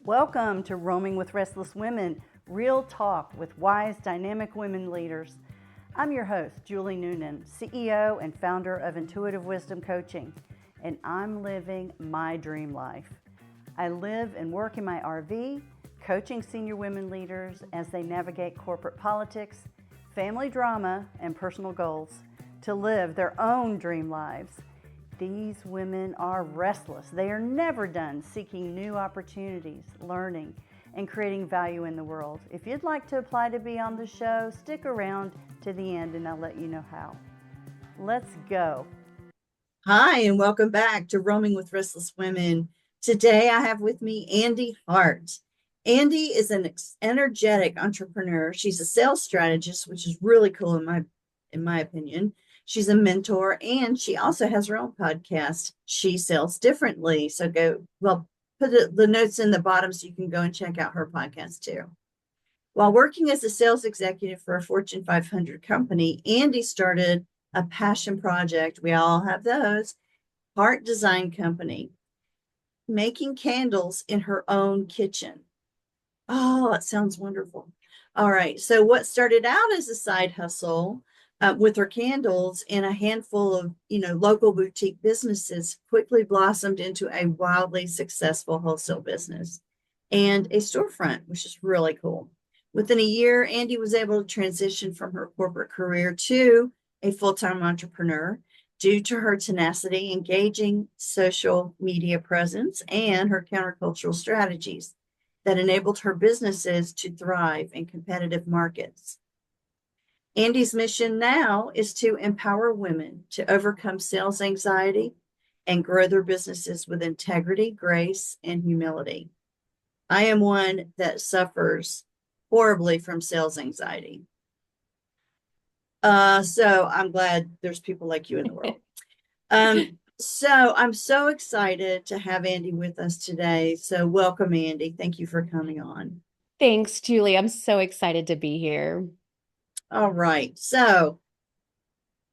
Welcome to Roaming with Restless Women, real talk with wise, dynamic women leaders. I'm your host, Julie Noonan, CEO and founder of Intuitive Wisdom Coaching, and I'm living my dream life. I live and work in my RV, coaching senior women leaders as they navigate corporate politics, family drama, and personal goals to live their own dream lives. These women are restless. They are never done seeking new opportunities, learning, and creating value in the world. If you'd like to apply to be on the show, stick around to the end and I'll let you know how. Let's go. Hi, and welcome back to Roaming with Restless Women. Today I have with me Andee Hart. Andee is an energetic entrepreneur. She's a sales strategist, which is really cool in my opinion. She's a mentor, and she also has her own podcast, She Sells Differently. So put the notes in the bottom so you can go and check out her podcast too. While working as a sales executive for a Fortune 500 company, Andee started a passion project. We all have those. Heart Design Company, making candles in her own kitchen. Oh, that sounds wonderful. All right. So what started out as a side hustle with her candles and a handful of, local boutique businesses quickly blossomed into a wildly successful wholesale business and a storefront, which is really cool. Within a year, Andee was able to transition from her corporate career to a full-time entrepreneur due to her tenacity, engaging social media presence, and her countercultural strategies that enabled her businesses to thrive in competitive markets. Andee's mission now is to empower women to overcome sales anxiety and grow their businesses with integrity, grace, and humility. I am one that suffers horribly from sales anxiety. So I'm glad there's people like you in the world. So I'm so excited to have Andee with us today. So welcome, Andee. Thank you for coming on. Thanks, Julie. I'm so excited to be here. All right. So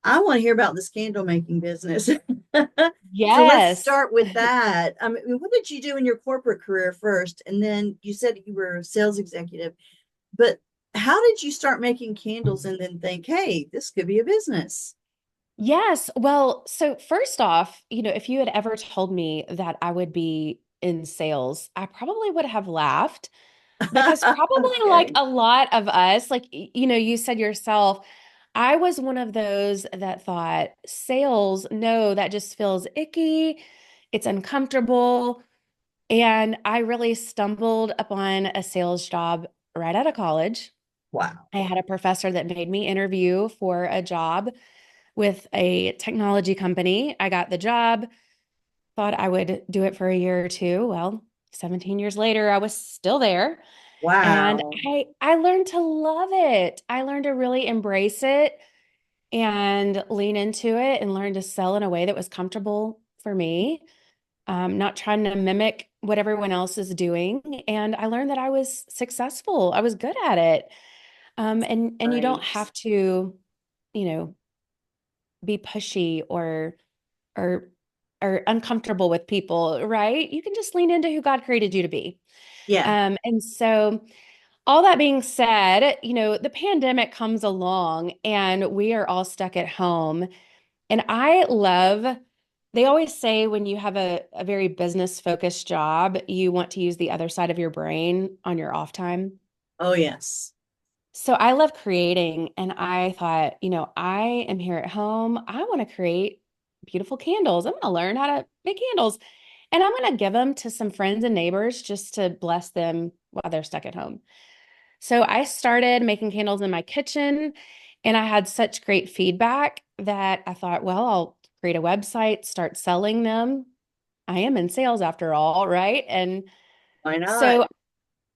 I want to hear about this candle making business. So let's Yes. start with that. I mean, what did you do in your corporate career first? And then you said you were a sales executive, but how did you start making candles and then think, hey, this could be a business? Yes. Well, so first off, if you had ever told me that I would be in sales, I probably would have laughed because probably like Okay. a lot of us, like, you said yourself, I was one of those that thought sales, no, that just feels icky. It's uncomfortable. And I really stumbled upon a sales job right out of college. Wow. I had a professor that made me interview for a job with a technology company. I got the job, thought I would do it for a year or two. Well, 17 years later, I was still there. And Wow. I learned to love it. I learned to really embrace it and lean into it and learn to sell in a way that was comfortable for me, not trying to mimic what everyone else is doing. And I learned that I was successful. I was good at it. And you don't Right. have to, you know, be pushy or or uncomfortable with people, right? You can just lean into who God created you to be. Yeah. And so all that being said, the pandemic comes along and we are all stuck at home. And they always say when you have a very business focused job, you want to use the other side of your brain on your off time. Oh, yes. So I love creating, and I thought, I am here at home. I want to create beautiful candles. I'm going to learn how to make candles, and I'm going to give them to some friends and neighbors just to bless them while they're stuck at home. So I started making candles in my kitchen, and I had such great feedback that I thought, well, I'll create a website, start selling them. I am in sales after all, right? And Why not? so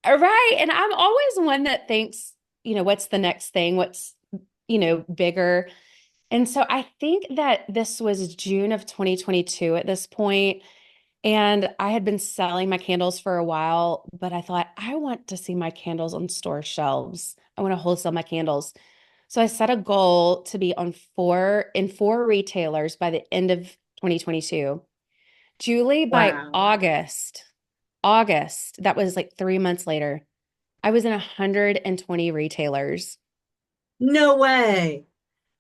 right. And I'm always one that thinks, what's the next thing? What's, bigger? And so I think that this was June of 2022 at this point, and I had been selling my candles for a while, but I thought, I want to see my candles on store shelves. I want to wholesale my candles. So I set a goal to be on four retailers by the end of 2022. Julie, by Wow. August, August, that was like 3 months later, I was in 120 retailers. No way.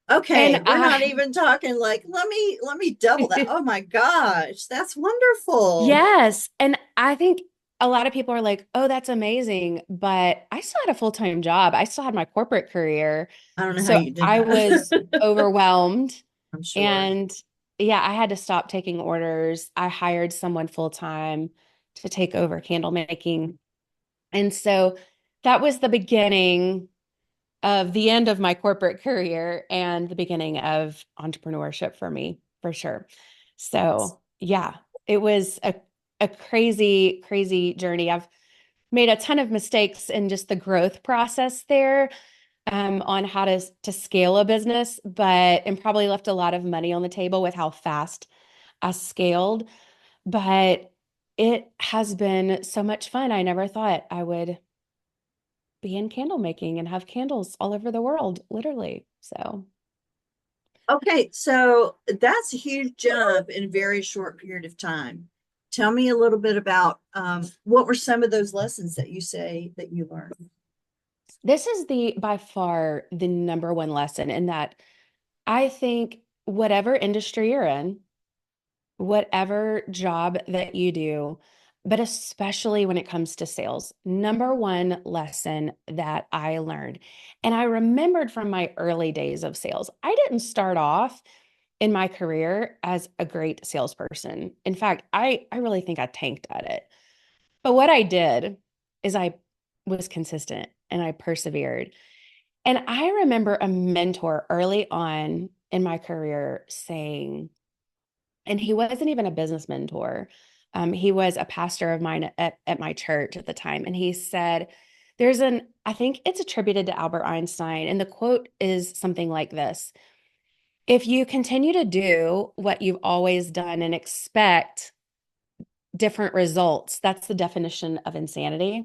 And Okay, we're not even talking like let me double that. Oh my gosh, that's wonderful. yes. And I think a lot of people are like, oh, that's amazing. But I still had a full-time job. I still had my corporate career. I don't know how So you did I was that. overwhelmed. I'm sure. And yeah, I had to stop taking orders. I hired someone full-time to take over candle making. And so that was the beginning of the end of my corporate career and the beginning of entrepreneurship for me, for sure. So, yeah, it was a crazy, crazy journey. I've made a ton of mistakes in just the growth process there, on how to scale a business, but and probably left a lot of money on the table with how fast I scaled. But it has been so much fun. I never thought I would be in candle making and have candles all over the world, literally. So, Okay, so that's a huge jump in a very short period of time. Tell me a little bit about what were some of those lessons that you say that you learned? this is the by far the number one lesson in that I think whatever industry you're in, whatever job that you do, but especially when it comes to sales, number one lesson that I learned, and I remembered from my early days of sales, I didn't start off in my career as a great salesperson. In fact, I really think I tanked at it. But what I did is I was consistent and I persevered. And I remember a mentor early on in my career saying, and he wasn't even a business mentor. He was a pastor of mine at my church at the time. And he said, I think it's attributed to Albert Einstein. And the quote is something like this: if you continue to do what you've always done and expect different results, that's the definition of insanity.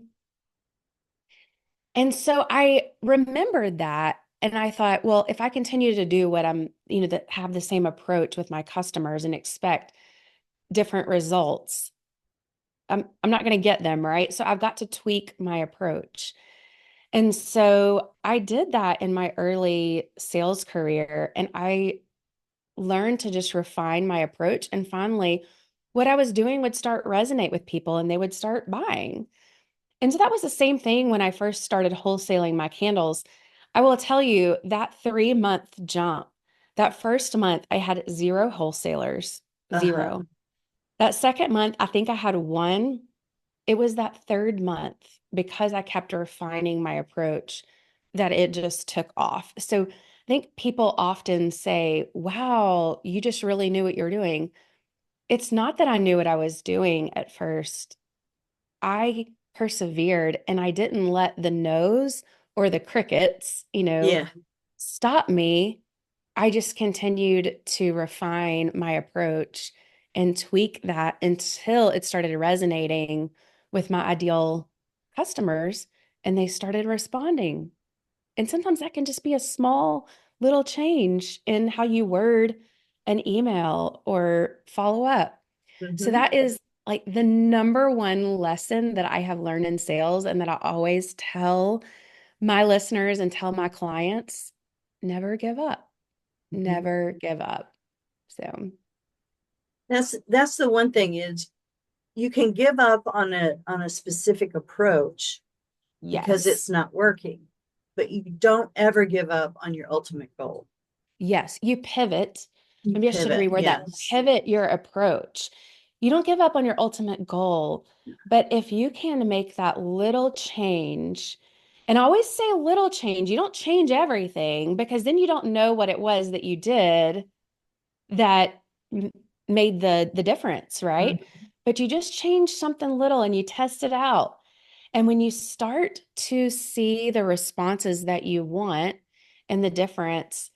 And so I remembered that. And I thought, well, if I continue to do what that have the same approach with my customers and expect different results, I'm not going to get them, right? So I've got to tweak my approach. And so I did that in my early sales career. And I learned to just refine my approach. And finally, what I was doing would start resonate with people and they would start buying. And so that was the same thing when I first started wholesaling my candles. I will tell you that 3 month jump, that first month, I had zero wholesalers, Uh-huh. zero. That second month, I think I had one. It was that third month, because I kept refining my approach, that it just took off. So I think people often say, wow, you just really knew what you're doing. It's not that I knew what I was doing at first. I persevered and I didn't let the no's or the crickets, Yeah. stop me. I just continued to refine my approach and tweak that until it started resonating with my ideal customers and they started responding. And sometimes that can just be a small little change in how you word an email or follow up. So Hmm. that is like the number one lesson that I have learned in sales and that I always tell my listeners and tell my clients: never give up, Hmm. never give up. So, That's the one thing is you can give up on a specific approach because yes. it's not working, but you don't ever give up on your ultimate goal. Yes, you pivot. You Maybe I should pivot, reword that. yes. Pivot your approach. You don't give up on your ultimate goal, but if you can make that little change, and I always say little change, you don't change everything because then you don't know what it was that you did that made the difference, right? Mhm. But you just change something little and you test it out. And when you start to see the responses that you want and the difference,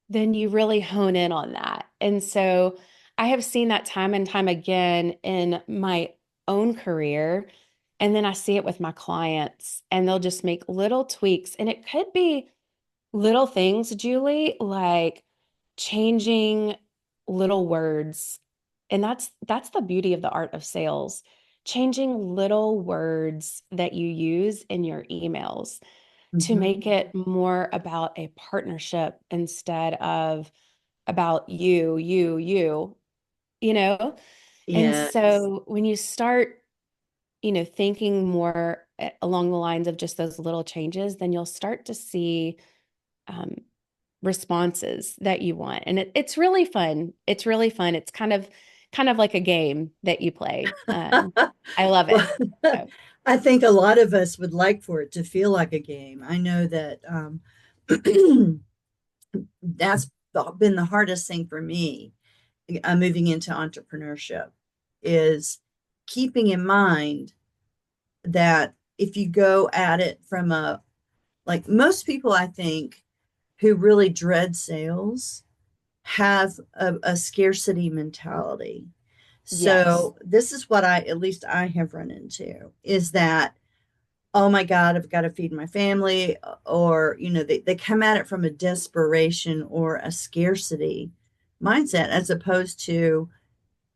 then you really hone in on that. And so I have seen that time and time again in my own career. And then I see it with my clients, and they'll just make little tweaks. And it could be little things, Julie, like changing little words. And that's the beauty of the art of sales. changing little words that you use in your emails to Mhm. make it more about a partnership instead of about you know? And Yes. so when you start, thinking more along the lines of just those little changes, then you'll start to see um, responses that you want. And it's really fun. It's really fun. It's kind of like a game that you play. I love Well, it. So, I think a lot of us would like for it to feel like a game. I know that that's been the hardest thing for me moving into entrepreneurship is keeping in mind that if you go at it from like most people, I think, who really dread sales have a scarcity mentality. yes. So this is what at least I have run into is that, oh my God, I've got to feed my family, or, they come at it from a desperation or a scarcity mindset, as opposed to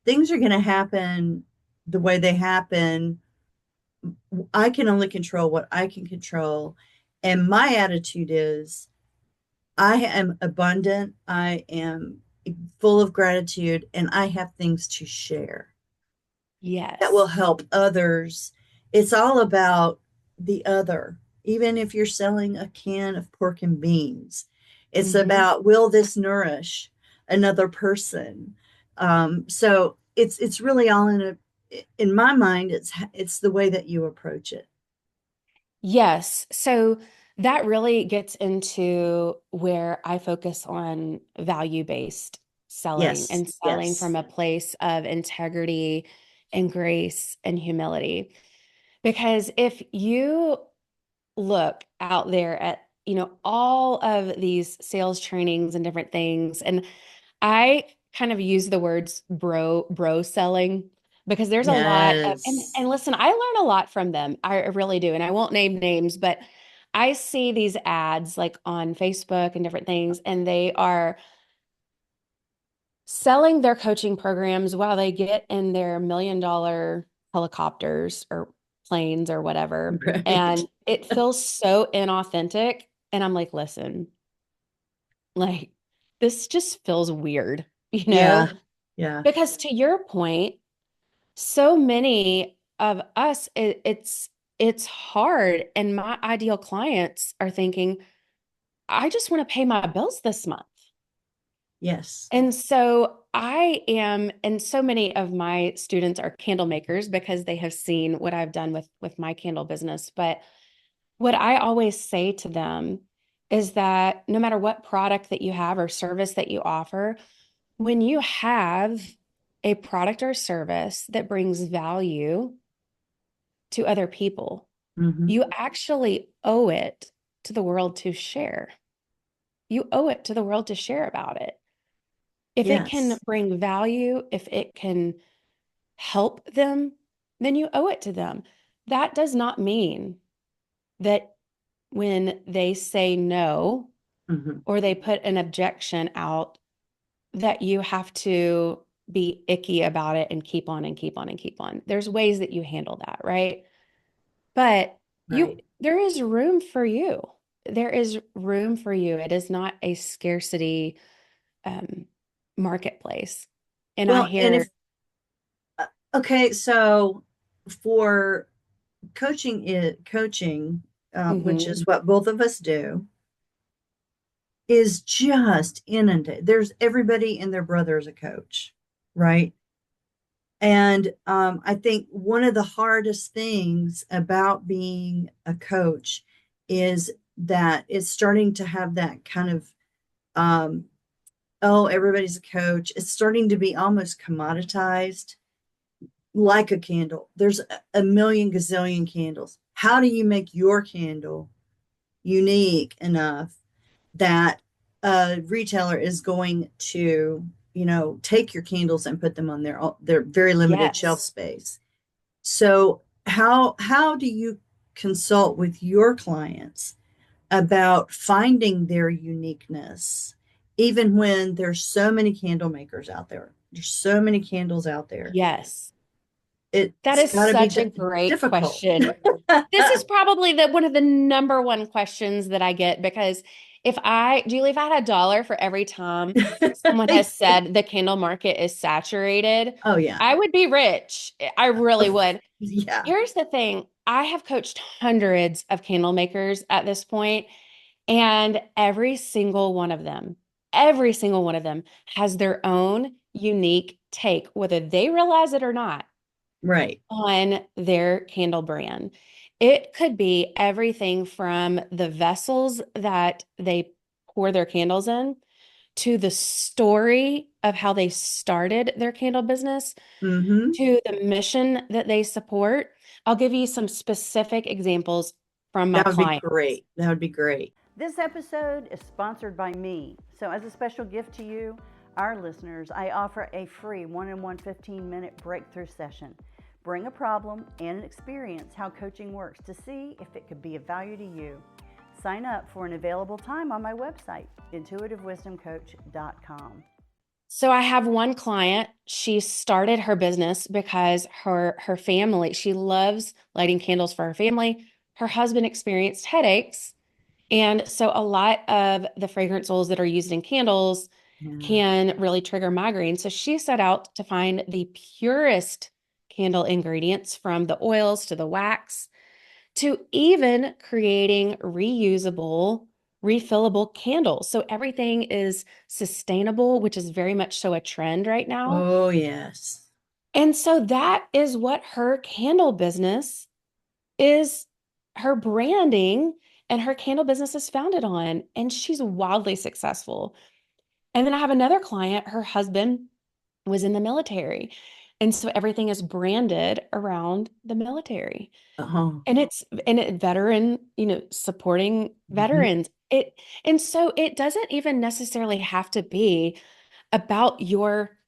things are going to happen the way they happen. I can only control what I can control. And my attitude is I am abundant, I am full of gratitude, and I have things to share that will Yes. help others. It's all about the other. Even if you're selling a can of pork and beans, it's Hmm. about will this nourish another person? So it's really all in my mind. It's the way that you approach it. Yes. So that really gets into where I focus on value-based selling Yes, and selling yes. from a place of integrity and grace and humility. Because if you look out there at, all of these sales trainings and different things, and I kind of use the words bro selling because there's a lot of, Yes. and listen, I learn a lot from them. I really do. And I won't name names, but I see these ads like on Facebook and different things, and they are selling their coaching programs while they get in their $1 million helicopters or planes or whatever. Right. And it feels so inauthentic. And I'm like, listen, like, this just feels weird, Yeah. Yeah. Because to your point, so many of us, it's hard. And my ideal clients are thinking, I just want to pay my bills this month. Yes. And so I am, and so many of my students are candle makers because they have seen what I've done with my candle business. But what I always say to them is that no matter what product that you have or service that you offer, when you have a product or service that brings value to other people, Hmm. you actually owe it to the world to share. You owe it to the world to share about it. If it can Yes. bring value, if it can help them, then you owe it to them. That does not mean that when they say no Hmm. or they put an objection out, that you have to be icky about it and keep on and keep on and keep on. There's ways that you handle that, right? But Right. there is room for you. There is room for you. It is not a scarcity um, marketplace. And I Well, and hear, if okay, so for coaching, which mhm, is what both of us do, is just inundated. There's everybody and their brother is a coach, right? And I think one of the hardest things about being a coach is that it's starting to have that kind of, um, oh, everybody's a coach. It's starting to be almost commoditized, like a candle. There's a million gazillion candles. How do you make your candle unique enough that a retailer is going to, take your candles and put them on their very limited shelf yes, space? So how do you consult with your clients about finding their uniqueness, even when there's so many candle makers out there? There's so many candles out there. yes. That It's is got to be such a great difficult. question. This is probably one of the number one questions that I get because Julie, if I had a dollar for every time someone has said the candle market is saturated, Oh yeah. I would be rich. I really would. Yeah. Here's the thing. I have coached hundreds of candle makers at this point, and every single one of them has their own unique take, whether they realize it or not, Right. on their candle brand. It could be everything from the vessels that they pour their candles in to the story of how they started their candle business Mm-hmm. to the mission that they support. I'll give you some specific examples from my That would be client. great. That would be great. This episode is sponsored by me. So, as a special gift to you, our listeners, I offer a free one-on-one 15-minute breakthrough session. Bring a problem and experience how coaching works to see if it could be of value to you. Sign up for an available time on my website, intuitivewisdomcoach.com. So I have one client, she started her business because her family, she loves lighting candles for her family. Her husband experienced headaches. And so a lot of the fragrance oils that are used in candles Yeah. can really trigger migraine. So she set out to find the purest candle ingredients, from the oils to the wax to even creating reusable, refillable candles. So everything is sustainable, which is very much so a trend right now. Oh yes. And so that is what her candle business is, her branding and her candle business is founded on. And she's wildly successful. And then I have another client, her husband was in the military. And so everything is branded around the military. Uh-huh. And it veteran, supporting Mhm. veterans. And so it doesn't even necessarily have to be about your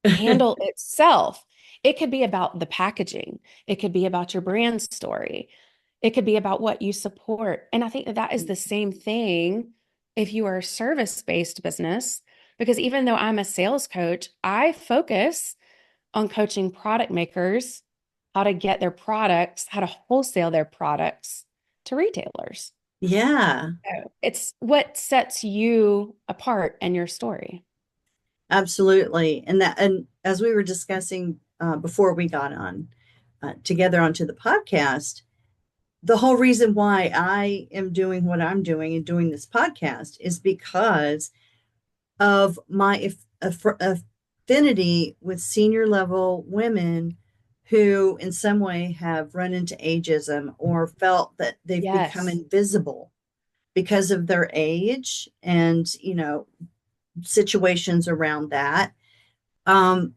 candle itself. It could be about the packaging. It could be about your brand story. It could be about what you support. And I think that that is the same thing if you are a service-based business, because even though I'm a sales coach, I focus on coaching product makers how to get their products, how to wholesale their products to retailers. Yeah, So it's what sets you apart and your story. absolutely. And as we were discussing before we got on together onto the podcast, the whole reason why I am doing what I'm doing and doing this podcast is because of my affinity with senior level women who in some way have run into ageism or felt that they've become Yes. invisible because of their age and situations around that, um,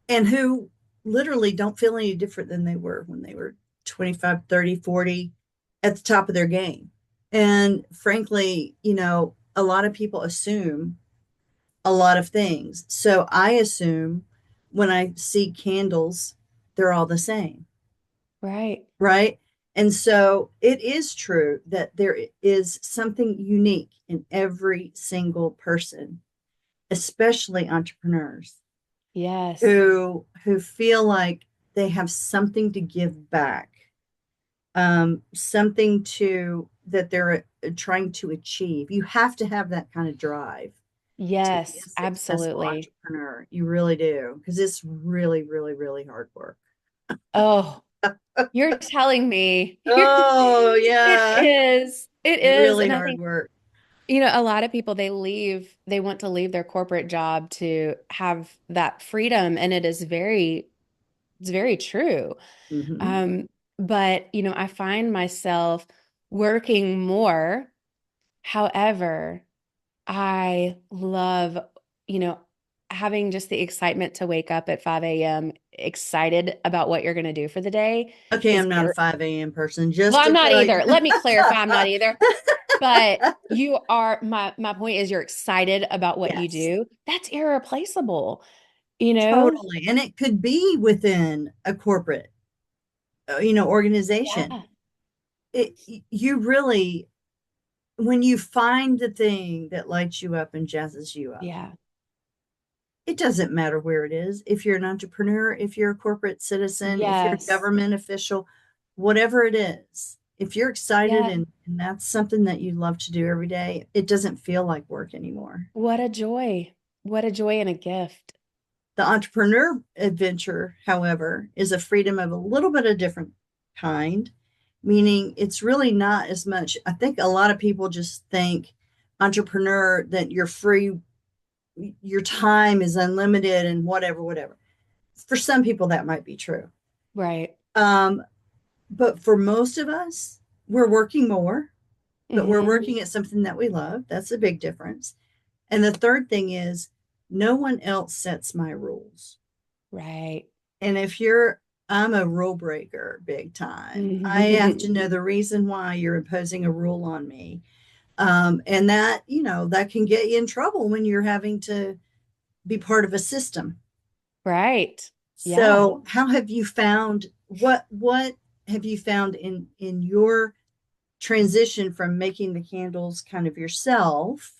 and who literally don't feel any different than they were when they were 25, 30, 40 at the top of their game. And frankly, a lot of people assume a lot of things. So I assume when I see candles, they're all the same, Right. right? And so it is true that there is something unique in every single person, especially entrepreneurs Yes. who feel like they have something to give back, something to that they're trying to achieve. You have to have that kind of drive to be a Yes, successful absolutely. entrepreneur. You really do, because it's really, really, really hard work. Oh, you're telling me. Oh, It yeah, is. It is. really And I hard think, work. a lot of people, they want to leave their corporate job to have that freedom. And it's very true. Hmm. Um, but, I find myself working more. However, I love, you know, having just the excitement to wake up at 5 a.m., excited about what you're going to do for the day Okay, is I'm not a 5 a.m. person, well, just I'm to not tell you. either. Let me clarify, I'm not either. But you are my point is you're excited about what you Yes, do. That's irreplaceable, you know? totally. And it could be within a corporate, organization. Yeah. It, you really, when you find the thing that lights you up and jazzes you up, Yeah. It doesn't matter where it is. If you're an entrepreneur, if you're a corporate citizen, if you're a Yes. government official, whatever it is, if you're excited Yeah. and that's something that you love to do every day, it doesn't feel like work anymore. What a joy. What a joy and a gift. The entrepreneur adventure, however, is a freedom of a little bit of different kind, meaning it's really not as much. I think a lot of people just think entrepreneur that you're free, your time is unlimited and whatever, whatever. For some people, that might be true. Right. Um, but for most of us, we're working more, but we're Hmm. working at something that we love. That's a big difference. And the third thing is, no one else sets my rules. Right. And if you're, I'm a rule breaker big time. I have to know the reason why you're imposing a rule on me. And that, that can get you in trouble when you're having to be part of a system. Right. Yeah. So, how have you found what have you found in your transition from making the candles kind of yourself?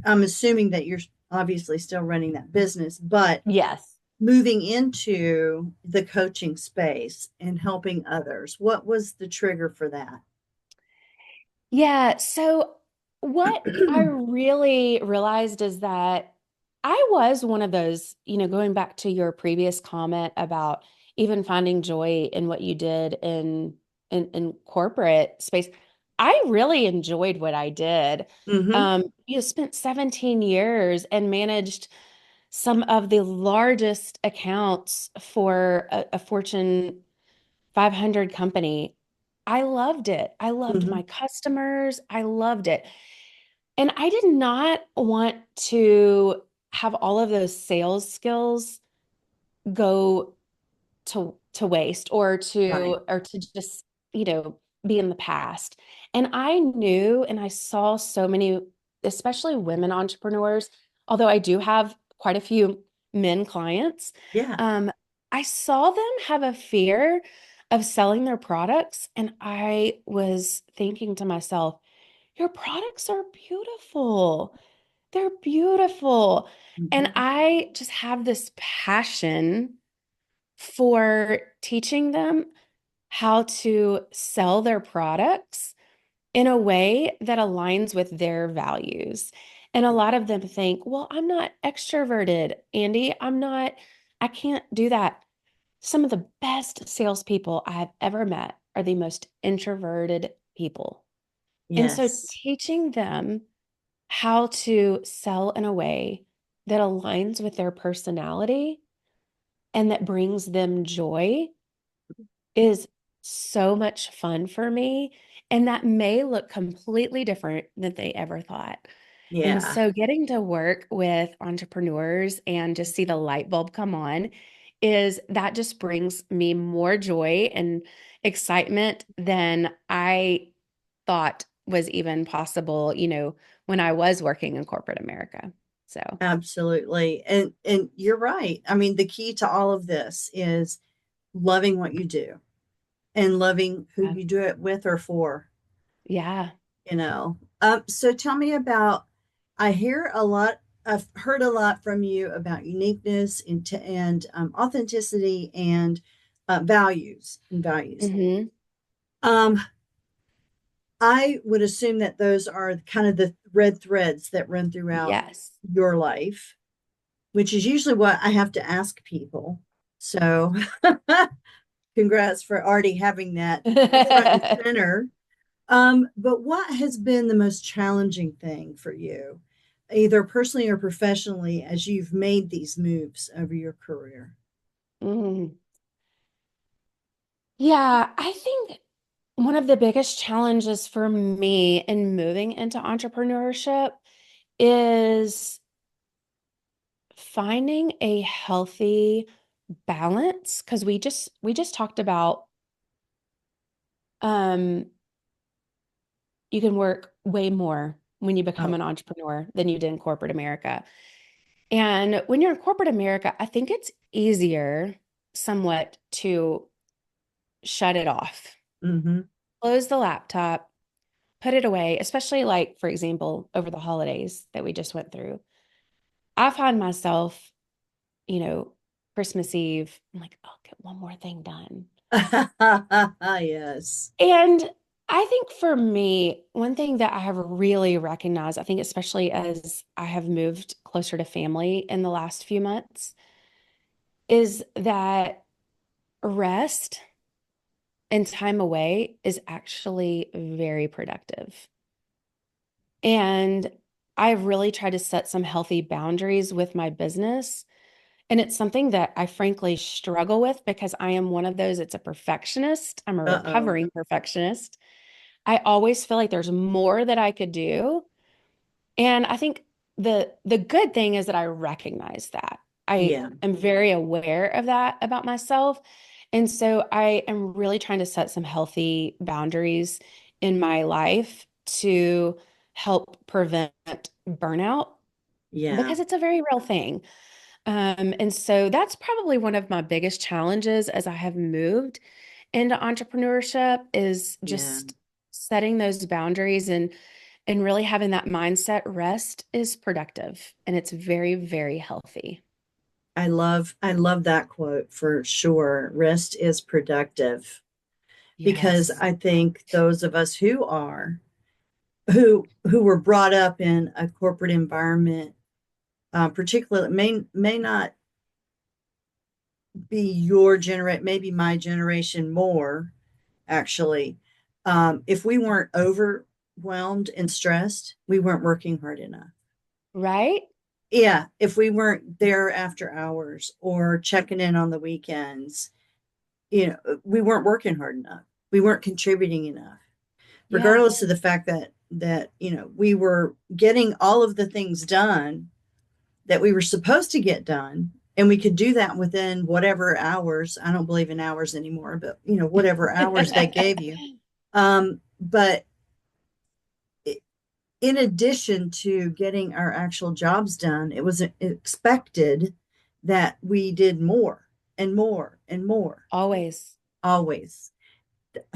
I'm assuming that you're obviously still running that business, but Yes. moving into the coaching space and helping others. What was the trigger for that? Yeah. So what I really realized is that I was one of those, going back to your previous comment about even finding joy in what you did in corporate space. I really enjoyed what I did. Mm-hmm. Spent 17 years and managed some of the largest accounts for a Fortune 500 company. I loved it. I loved Mm-hmm. my customers. I loved it. And I did not want to have all of those sales skills go to waste Right. or to just, be in the past. And I knew and I saw so many, especially women entrepreneurs, although I do have quite a few men clients, Yeah. um, I saw them have a fear of selling their products. And I was thinking to myself, your products are beautiful. They're beautiful. And Mm-hmm. I just have this passion for teaching them how to sell their products in a way that aligns with their values. And a lot of them think, well, I'm not extroverted, Andee. I can't do that. Some of the best salespeople I have ever met are the most introverted people. And so Yes. teaching them how to sell in a way that aligns with their personality and that brings them joy is so much fun for me. And that may look completely different than they ever thought. And Yeah. so getting to work with entrepreneurs and just see the light bulb come on is that just brings me more joy and excitement than I thought was even possible, when I was working in corporate America. So, Absolutely. And you're right. I mean, the key to all of this is loving what you do and loving who yeah. you do it with or for, Yeah. So tell me about, I hear a lot, I've heard a lot from you about uniqueness and authenticity and values and values. Hmm. Um, I would assume that those are kind of the red threads that run throughout Yes. your life, which is usually what I have to ask people. So congrats for already having that front and center. But what has been the most challenging thing for you, either personally or professionally, as you've made these moves over your career? Mhm. Yeah, I think one of the biggest challenges for me in moving into entrepreneurship is finding a healthy balance because we just talked about um you can work way more when you become Oh, an entrepreneur than you did in corporate America. And when you're in corporate America, I think it's easier somewhat to shut it off. mm-hmm. Close the laptop, put it away, especially like, for example, over the holidays that we just went through. I find myself Christmas Eve, I'm like, I'll get one more thing done. Yes. And I think for me, one thing that I have really recognized, I think especially as I have moved closer to family in the last few months, is that rest and time away is actually very productive. And I've really tried to set some healthy boundaries with my business. And it's something that I frankly struggle with because I am one of those, it's a perfectionist. I'm a Uh-oh. recovering perfectionist. I always feel like there's more that I could do. And I think the good thing is that I recognize that. I Yeah. am very aware of that about myself. And so I am really trying to set some healthy boundaries in my life to help prevent burnout Yeah. because it's a very real thing. And so that's probably one of my biggest challenges as I have moved into entrepreneurship is Yeah. just setting those boundaries and really having that mindset. Rest is productive and it's very, very healthy. I love that quote for sure. Rest is productive because Yes. I think those of us who were brought up in a corporate environment, particularly may not be your generate, maybe my generation more actually. If we weren't overwhelmed and stressed, we weren't working hard enough. Right? Yeah, if we weren't there after hours or checking in on the weekends, we weren't working hard enough. We weren't contributing enough, Yeah. regardless of the fact that we were getting all of the things done that we were supposed to get done, and we could do that within whatever hours. I don't believe in hours anymore, but whatever hours they gave you. But in addition to getting our actual jobs done, it was expected that we did more and more and more, Always. always.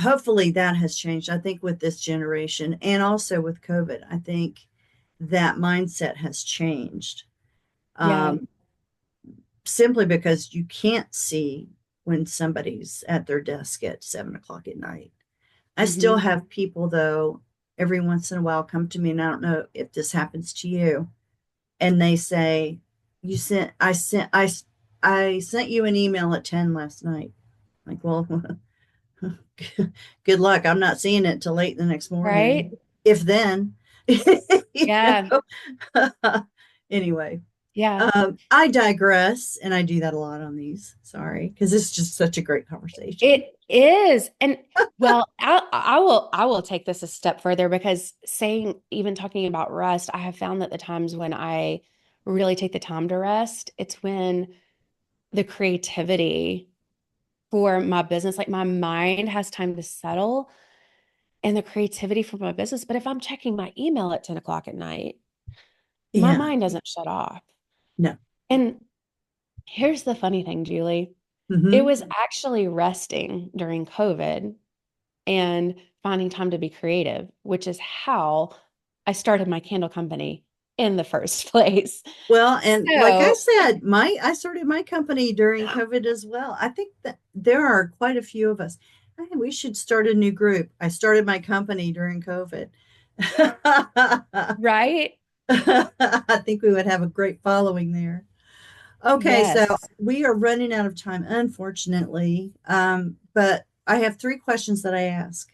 Hopefully that has changed, I think, with this generation and also with COVID. I think that mindset has changed, Yeah. um, simply because you can't see when somebody's at their desk at 7 o'clock at night. I still Hmm. have people, though, every once in a while come to me, and I don't know if this happens to you, and they say, "You sent, I sent you an email at 10 last night." Like, well, good luck. I'm not seeing it till late the next Right? morning, if then. You Yeah. know? Anyway, Yeah. I digress, and I do that a lot on these. Sorry, because it's just such a great conversation. It is. And well, I will take this a step further because even talking about rest, I have found that the times when I really take the time to rest, it's when the creativity for my business, like my mind has time to settle and the creativity for my business. But if I'm checking my email at 10 o'clock at night, my Yeah. mind doesn't shut off. No. And here's the funny thing, Julie. It Hmm. was actually resting during COVID and finding time to be creative, which is how I started my candle company in the first place. Well, and like I So, said, my I started my company during COVID as well. I think that there are quite a few of us. Hey, we should start a new group. I started my company during COVID. right? I think we would have a great following there. Okay, so Yes. we are running out of time, unfortunately. But I have three questions that I ask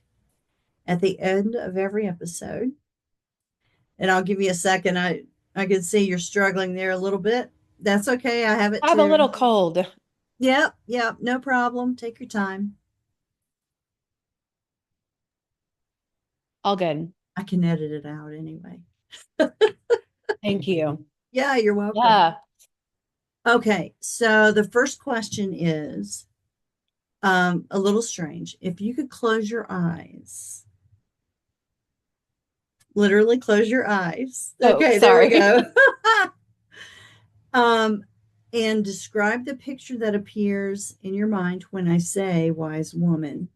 at the end of every episode, and I'll give you a second. I can see you're struggling there a little bit. That's okay. I have it I have a too. little cold. Yep, yep, no problem. Take your time. All good. I can edit it out anyway. Thank you. Yeah, you're welcome. Yeah. Okay, so the first question is a little strange. If you could close your eyes, literally close your eyes. Oh, Okay, there we sorry. go. um, and describe the picture that appears in your mind when I say wise woman.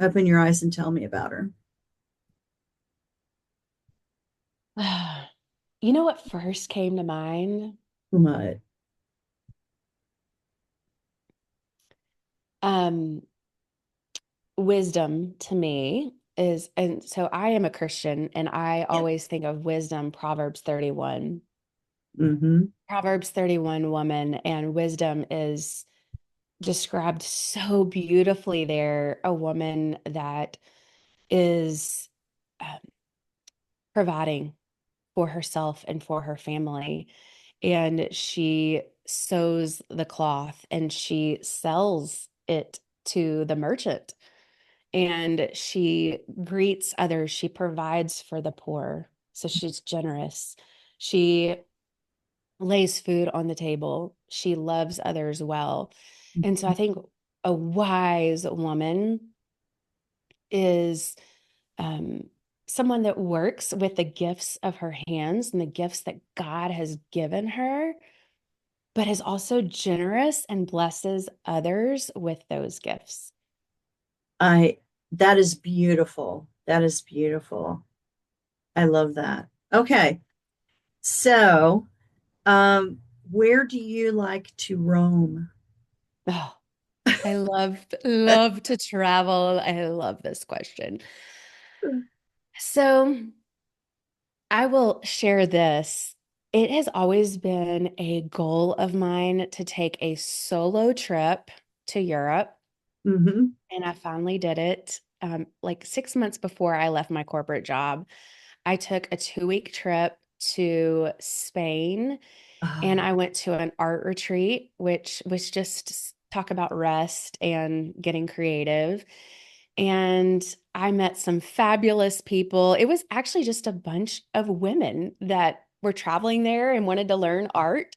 Open your eyes and tell me about her. You know what first came to mind? What? Um, wisdom to me is, and so I am a Christian, and I Yeah. always think of wisdom, Proverbs 31. Mm-hmm. Proverbs 31 woman, and wisdom is described so beautifully there. A woman that is um, providing for herself and for her family. And she sews the cloth and she sells it to the merchant. And she greets others. She provides for the poor. So she's generous. She lays food on the table. She loves others well. And so I think a wise woman is um, someone that works with the gifts of her hands and the gifts that God has given her, but is also generous and blesses others with those gifts. I that is beautiful. That is beautiful. I love that. Okay. So, where do you like to roam? Oh, I love to travel. I love this question. So I will share this. It has always been a goal of mine to take a solo trip to Europe. Mm-hmm. And I finally did it. Like 6 months before I left my corporate job, I took a 2-week trip to Spain, and Oh, I went to an art retreat, which was just talk about rest and getting creative. And I met some fabulous people. It was actually just a bunch of women that were traveling there and wanted to learn art.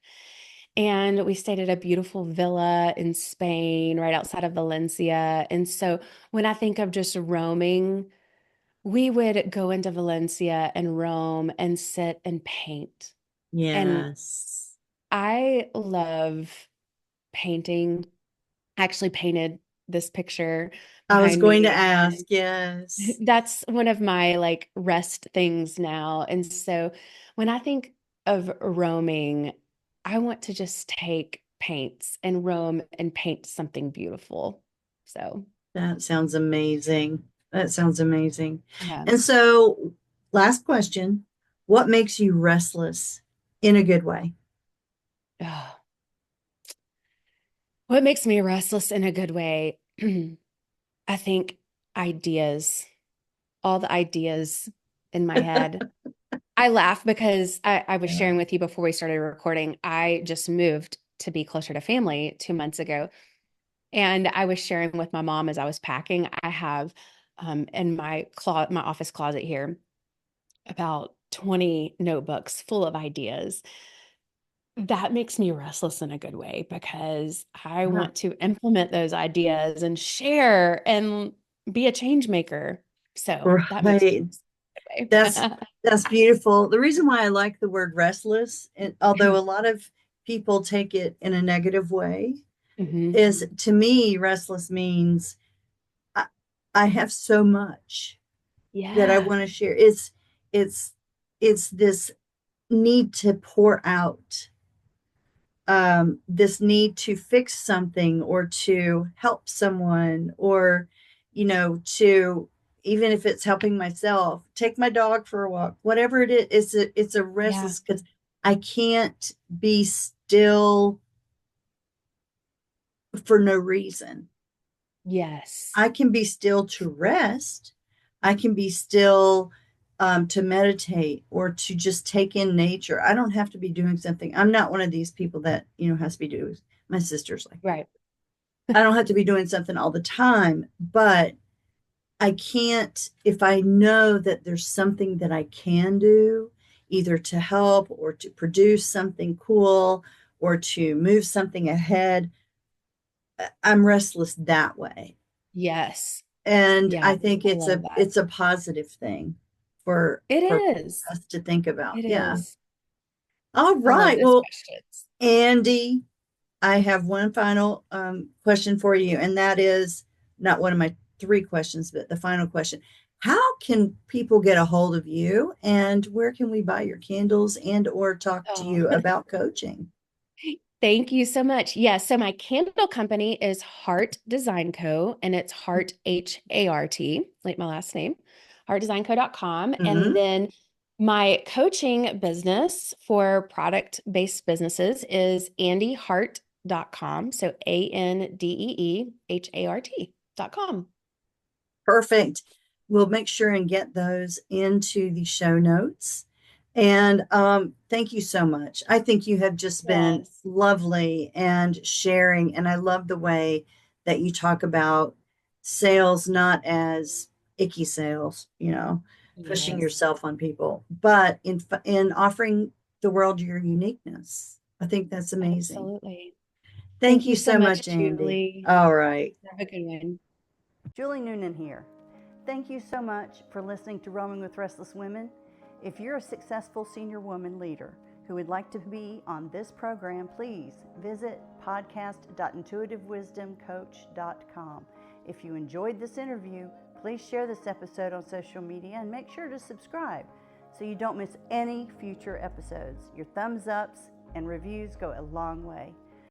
And we stayed at a beautiful villa in Spain, right outside of Valencia. And so when I think of just roaming, we would go into Valencia and roam and sit and paint. And yes. I love painting. I actually painted this picture I was behind going to me. ask. And Yes. that's one of my like rest things now. And so when I think of roaming, I want to just take paints and roam and paint something beautiful. So, That sounds amazing. That sounds amazing. yeah. And so, last question, what makes you restless in a good way? Oh, what makes me restless in a good way? I think ideas, all the ideas in my head. I laugh because I was Yeah. sharing with you before we started recording. I just moved to be closer to family 2 months ago. And I was sharing with my mom as I was packing. I have in my office closet here about 20 notebooks full of ideas. That makes me restless in a good way because I want to implement those ideas and share and be a change maker. So that makes me Right. restless in a That's good way. that's beautiful. The reason why I like the word restless, and although a lot of people take it in a negative way, hmm is to me, restless means I, I have so much that I Yeah. want to share. It's it's this need to pour out, this need to fix something or to help someone, or to, even if it's helping myself, take my dog for a walk, whatever it is. It's a Yeah. restless because I can't be still for no reason. Yes. I can be still to rest. I can be still, to meditate or to just take in nature. I don't have to be doing something. I'm not one of these people that, has to be doing. My sister's like that. Right. I don't have to be doing something all the time, but I can't, if I know that there's something that I can do, either to help or to produce something cool or to move something ahead, I'm restless that way. Yes. And Yeah. I think I it's love a that. it's a positive thing for It for is. us to think about. It Yeah. is. All I love right. those Well, questions. Andee, I have one final, question for you, and that is not one of my three questions, but the final question. How can people get a hold of you, and where can we buy your candles and or talk to Oh, you about coaching? Thank you so much. Yes, so my candle company is Hart Design Co. and it's Hart, H-A-R-T, like my last name, heartdesignco.com. And Mm-hmm. then my coaching business for product-based businesses is andeehart.com. So ANDEEHART.com. Perfect. We'll make sure and get those into the show notes. And thank you so much. I think you have just been Yes. lovely and sharing. And I love the way that you talk about sales, not as icky sales, pushing Yes, yourself on people, but in offering the world your uniqueness. I think that's amazing. absolutely. Thank Thank you you so so much, much, Andy. Julie. All right. Have a good one. Julie Noonan here. Thank you so much for listening to Roaming with Restless Women. If you're a successful senior woman leader who would like to be on this program, please visit podcast.intuitivewisdomcoach.com. If you enjoyed this interview, please share this episode on social media and make sure to subscribe so you don't miss any future episodes. Your thumbs ups and reviews go a long way.